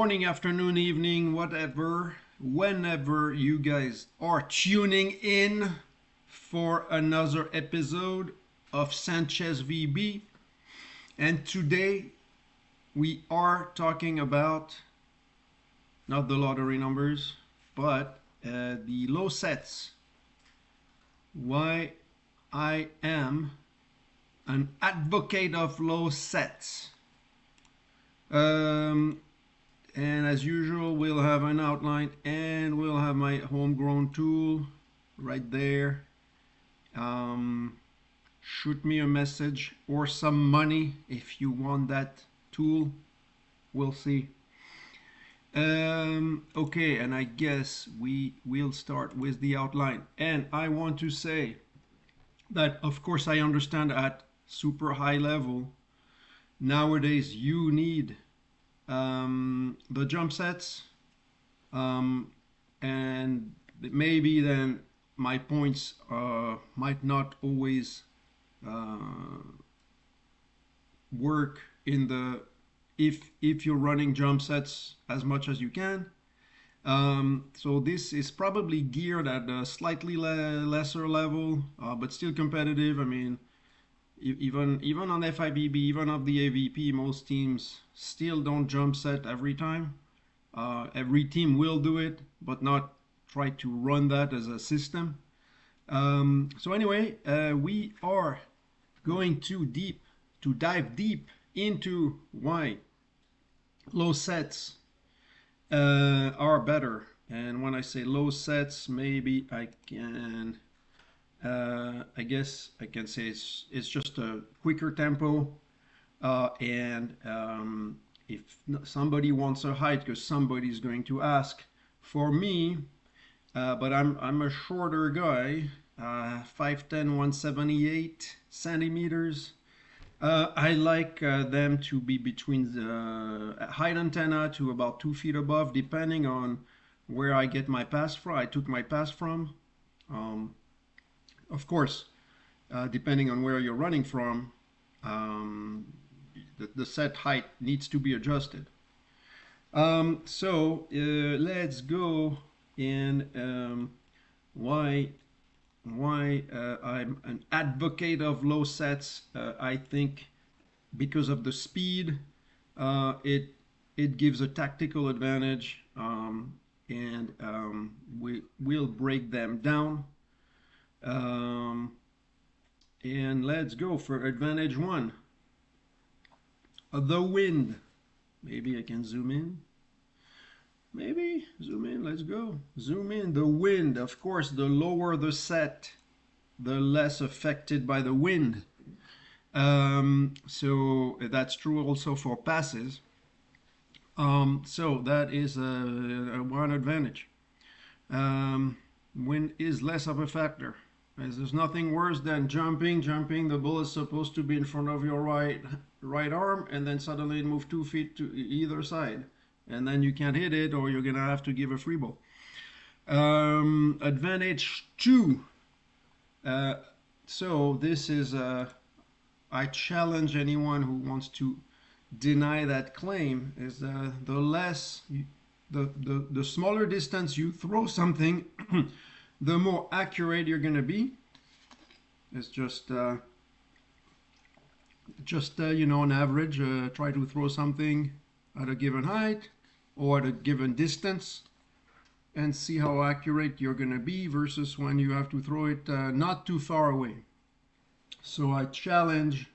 morning, afternoon, evening, whatever, whenever you guys are tuning in for another episode of SandChessVB. And today we are talking about not the lottery numbers, but the low sets. Why I am an advocate of low sets. And as usual, we'll have an outline and we'll have my homegrown tool right there. Shoot me a message or some money if you want that tool. We'll see. Okay, and I guess we will start with the outline. And I want to say that, of course, I understand at super high level, nowadays you need the jump sets, and maybe then my points might not always work in the if you're running jump sets as much as you can. So this is probably geared at a slightly lesser level, but still competitive. I mean, even on FIVB, even of the AVP, most teams still don't jump set every time. Every team will do it, but not try to run that as a system. So anyway, we are going to dive deep into why low sets are better. And when I say low sets, maybe I can I guess I can say it's just a quicker tempo, and if somebody wants a height, because somebody's going to ask for me, but I'm a shorter guy, 5'10", 178 centimeters. I like them to be between the height antenna to about 2 feet above, depending on where I get my pass from. I took my pass from. Of course, depending on where you're running from, the set height needs to be adjusted. So let's go in why I'm an advocate of low sets. I think because of the speed, it gives a tactical advantage, and we'll break them down. And let's go for advantage one. The wind. Maybe I can zoom in. Maybe zoom in. Let's go. Zoom in. The wind. Of course, the lower the set, the less affected by the wind. So that's true also for passes. So that is one advantage. Wind is less of a factor. As there's nothing worse than jumping. The ball is supposed to be in front of your right arm, and then suddenly it moves 2 feet to either side, and then you can't hit it, or you're gonna have to give a free ball. Advantage two. So this is I challenge anyone who wants to deny that claim. Is the smaller distance you throw something, the more accurate you're going to be. It's just you know, on average, try to throw something at a given height or at a given distance and see how accurate you're going to be versus when you have to throw it not too far away. So I challenge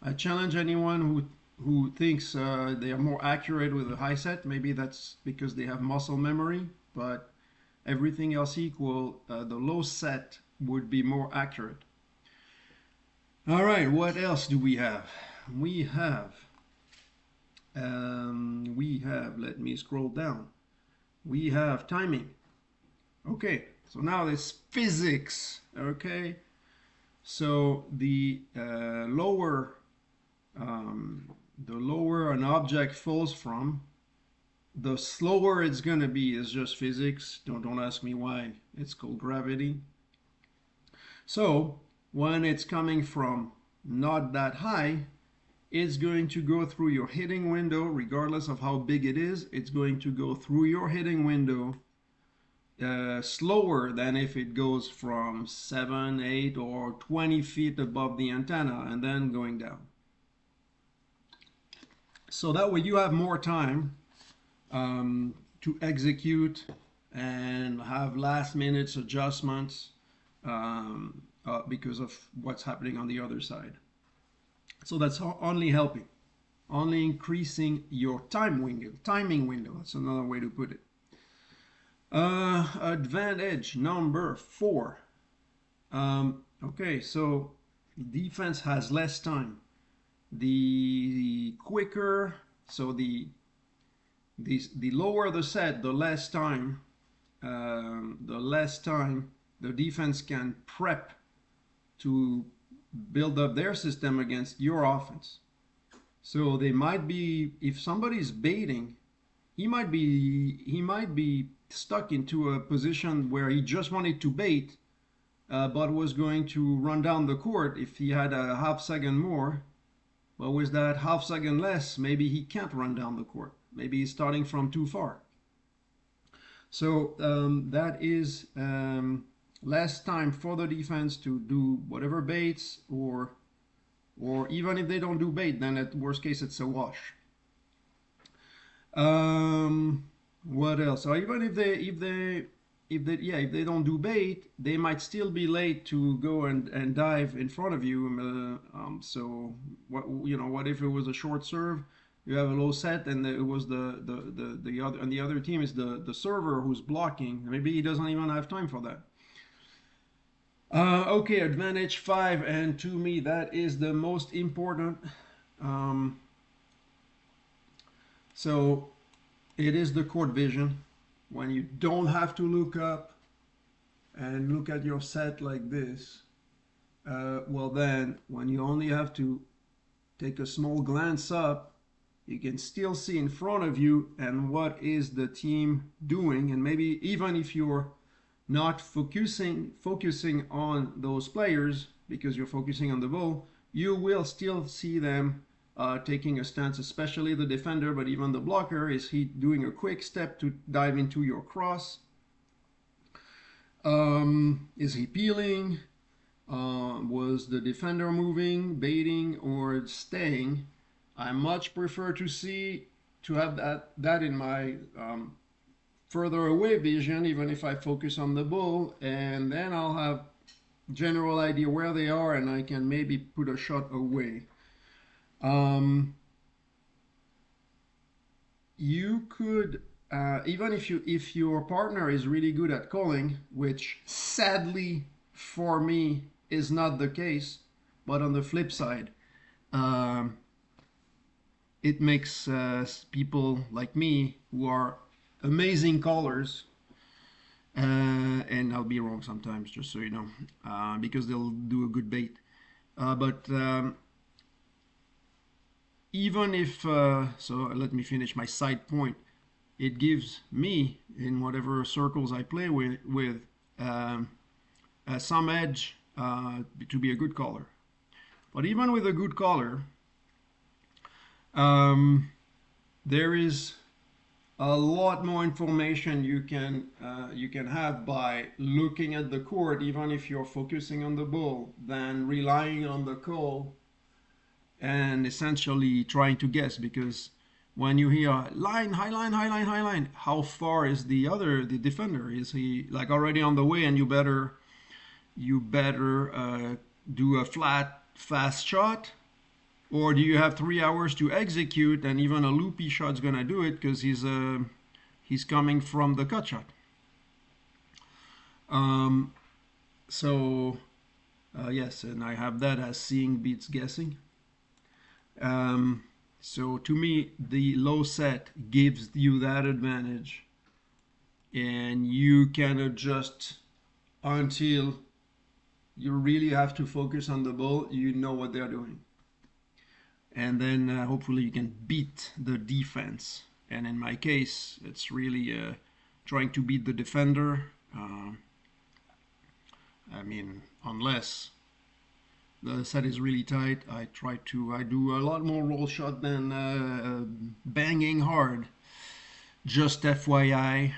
anyone who thinks they are more accurate with a high set. Maybe that's because they have muscle memory, but everything else equal, the low set would be more accurate. All right, what else do we have? We have, let me scroll down. We have timing. Okay, so now there's physics, okay? So the lower an object falls from, the slower it's going to be. Is just physics. Don't ask me why. It's called gravity. So when it's coming from not that high, it's going to go through your hitting window, regardless of how big it is. It's going to go through your hitting window slower than if it goes from 7, 8, or 20 feet above the antenna and then going down. So that way you have more time to execute and have last minute adjustments because of what's happening on the other side. So that's only helping, only increasing your timing window. That's another way to put it. Advantage number 4. Okay, so defense has less time. The quicker, so the lower the set, the less time the defense can prep to build up their system against your offense. So they might be, if somebody's baiting, he might be stuck into a position where he just wanted to bait, but was going to run down the court if he had a half second more. But with that half second less, maybe he can't run down the court. Maybe he's starting from too far. So that is less time for the defense to do whatever baits, or even if they don't do bait, then at worst case it's a wash. What else? So even if they don't do bait, they might still be late to go and dive in front of you. So what if it was a short serve? You have a low set, and it was the other team is the server who's blocking. Maybe he doesn't even have time for that. Okay, advantage 5, and to me that is the most important. So it is the court vision. When you don't have to look up and look at your set like this, well then, when you only have to take a small glance up, you can still see in front of you and what is the team doing. And maybe even if you're not focusing on those players because you're focusing on the ball, you will still see them taking a stance, especially the defender, but even the blocker. Is he doing a quick step to dive into your cross? Is he peeling? Was the defender moving, baiting, or staying? I much prefer to have that in my further away vision, even if I focus on the ball, and then I'll have general idea where they are, and I can maybe put a shot away. You could even if your partner is really good at calling, which sadly for me is not the case, but on the flip side, it makes people like me who are amazing callers, and I'll be wrong sometimes, just so you know, because they'll do a good bait, but even if so let me finish my side point. It gives me, in whatever circles I play with some edge to be a good caller. But even with a good caller, there is a lot more information you can have by looking at the court, even if you're focusing on the ball, than relying on the call and essentially trying to guess. Because when you hear line, high line, high line, high line, how far is the defender? Is he like already on the way, and you better do a flat, fast shot? Or do you have 3 hours to execute, and even a loopy shot's gonna do it because he's coming from the cut shot? Yes, and I have that as seeing beats guessing. So to me, the low set gives you that advantage, and you can adjust until you really have to focus on the ball. You know what they're doing. And then hopefully you can beat the defense. And in my case, it's really trying to beat the defender. I mean, unless the set is really tight, I do a lot more roll shot than banging hard. Just FYI.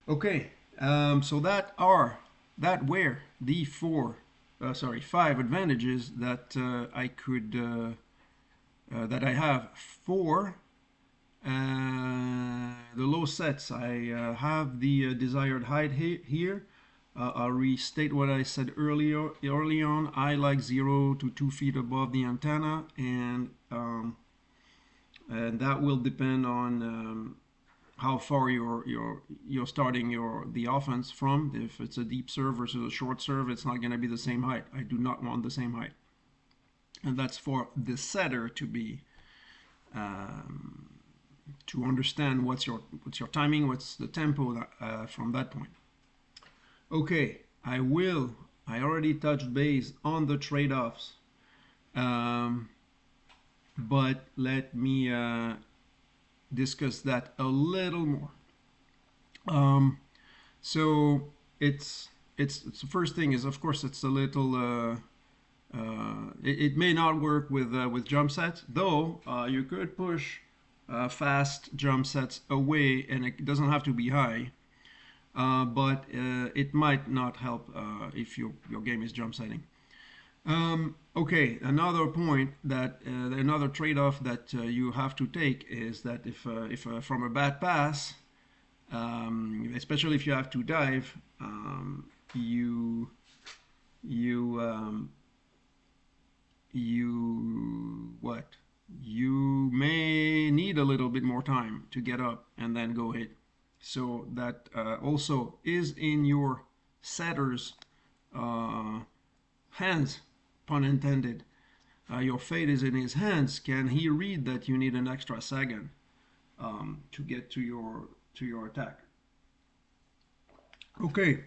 Okay, so that were the five advantages that that I have for the low sets. I have the desired height here. I'll restate what I said early on. I like 0 to 2 feet above the antenna, and that will depend on how far you're starting the offense from. If it's a deep serve versus a short serve, it's not going to be the same height. I do not want the same height, and that's for the setter to be to understand what's your timing, what's the tempo from that point. Okay, I already touched base on the trade-offs, but let me discuss that a little more. So it's the first thing is, of course, it's a little it may not work with jump sets, though you could push fast jump sets away, and it doesn't have to be high. But it might not help if your game is jump setting. Okay, another point that another trade-off that you have to take is that if from a bad pass, especially if you have to dive, you may need a little bit more time to get up and then go hit. So that also is in your setter's hands, pun intended. Your fate is in his hands. Can he read that you need an extra second to get to your attack? Okay,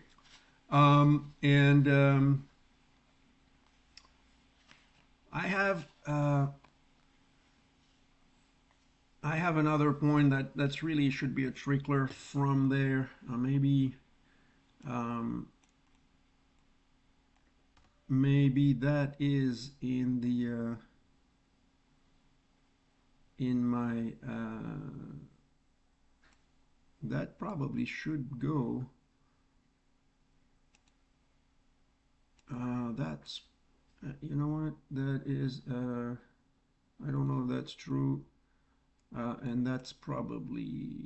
I have another point that's really should be a trickler from there. Maybe that is in the in my that probably should go. That's you know what, that is I don't know if that's true. And that's probably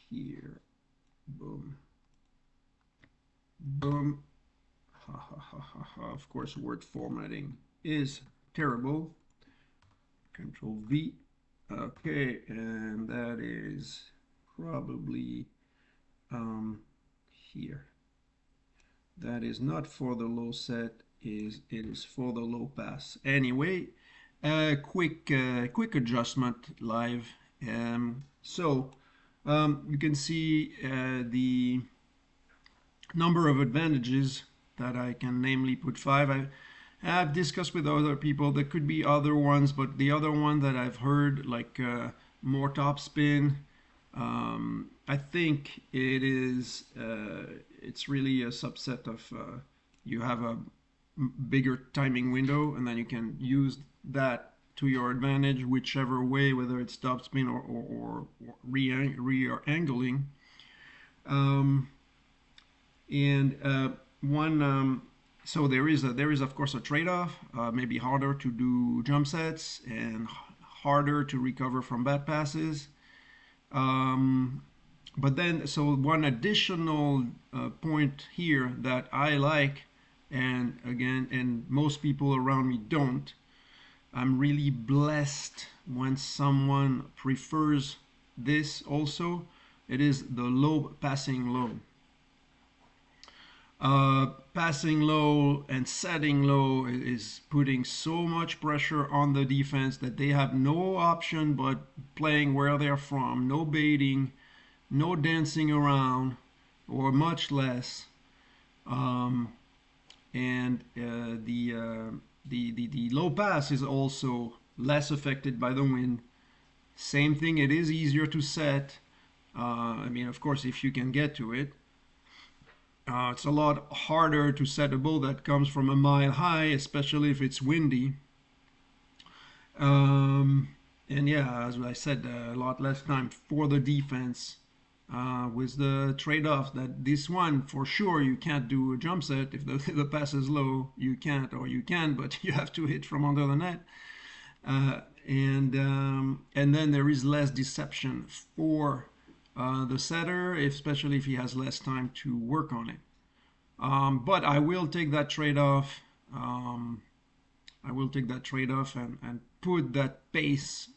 here. Boom. Boom. Ha ha ha ha ha. Of course, word formatting is terrible. Control V. Okay, and that is probably here. That is not for the low set. It is for the low pass. Anyway, quick adjustment live. So you can see the number of advantages that I can namely put 5. I've discussed with other people. There could be other ones, but the other one that I've heard, like more topspin, I think it is. It's really a subset of you have a bigger timing window, and then you can use that to your advantage, whichever way, whether it's topspin or re-angling. So there is of course a trade-off. Maybe harder to do jump sets and harder to recover from bad passes. But then, so one additional point here that I like, and again, and most people around me don't. I'm really blessed when someone prefers this also. It is the low passing low. Passing low and setting low is putting so much pressure on the defense that they have no option but playing where they're from. No baiting, no dancing around, or much less. The low pass is also less affected by the wind. Same thing, it is easier to set. I mean, of course, if you can get to it. It's a lot harder to set a ball that comes from a mile high, especially if it's windy. Um, and yeah, as I said, a lot less time for the defense. With the trade-off that this one, for sure, you can't do a jump set. If the pass is low, you can't, or you can, but you have to hit from under the net. And then there is less deception for the setter, especially if he has less time to work on it. But I will take that trade-off. I will take that trade-off and put that pace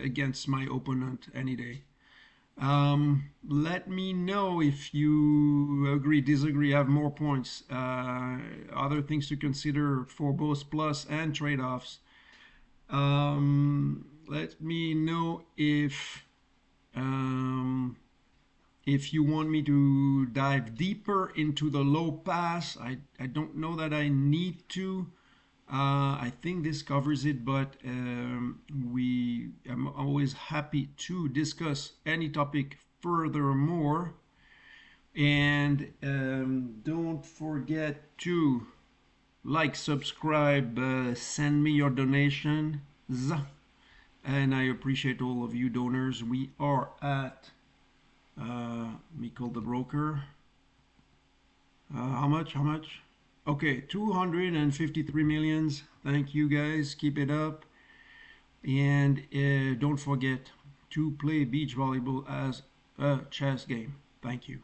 against my opponent any day. Let me know if you agree, disagree, have more points, other things to consider for both plus and trade-offs. Let me know if you want me to dive deeper into the low pass. I don't know that I need to. I think this covers it, but I'm always happy to discuss any topic furthermore. And don't forget to like, subscribe, send me your donations. And I appreciate all of you donors. We are at, Mikkel the broker. How much? How much? Okay, 253 millions. Thank you guys. Keep it up. And don't forget to play beach volleyball as a chess game. Thank you.